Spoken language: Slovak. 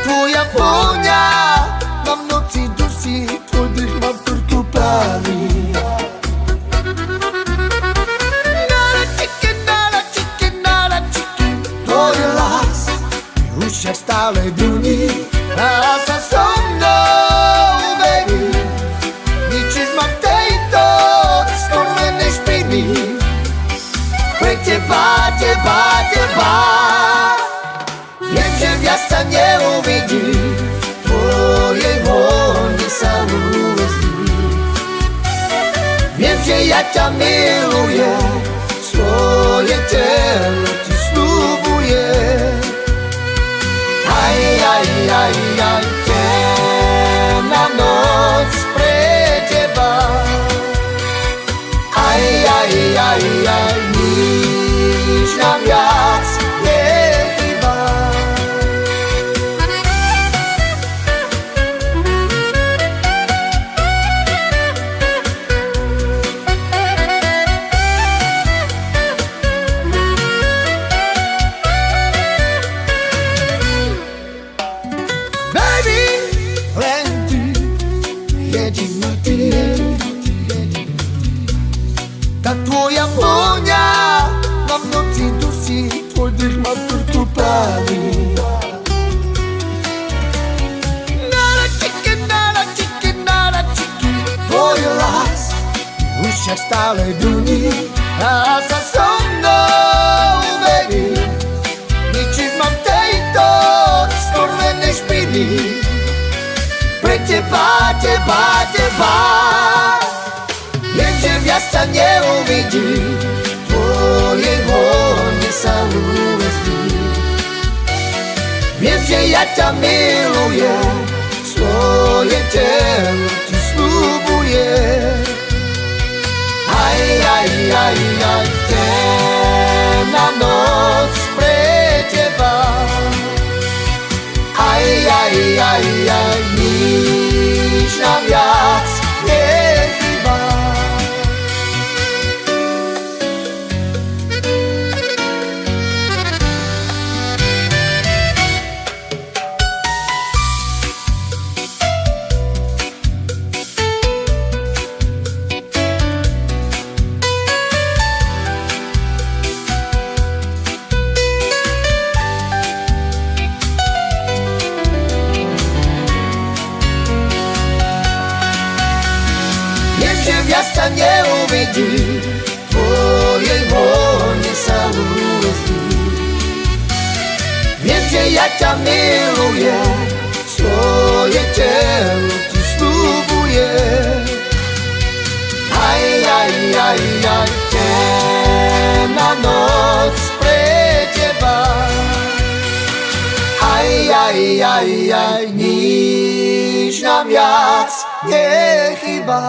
tvoja vôňa ma v noci dusí, tvoj dých ma v krku páli. Nara chicken, tvoj hlas v ušiach stále duní a sa so mnou, baby, ničíš ma v tejto skorvenej špiny. Pre teba, viem, že viac sa neuvidí, tvojej vôni sa uväzní. Viem, že ja ťa milujem, svoje telo ti sľubujem. Aj, temná noc pre teba. Aj, nič nám viac nechýba. Baby, len ty, jediný ty. Tá tvoja vôňa ma v noci dusí, tvoj dých ma v krku páli. Nara chicken, tvoj hlas v ušiach stále duní a sa so mnou, baby, ničíš ma v tejto skorvenej špiny. Pre teba, viem, že viac sa neuvidí, tvojej vône sa uväzní. Viem, že ja ťa milujem, svoje telo ti sľubujem. Aj, temná noc pre teba. Aj, nič nám viac nechýba. Že viac sa neuvidí, tvojej vône sa uväzní. Viem, že ja ťa milujem, svoje telo ti sľubujem. Aj, temná noc pre teba. Aj, nič nám viac nechýba.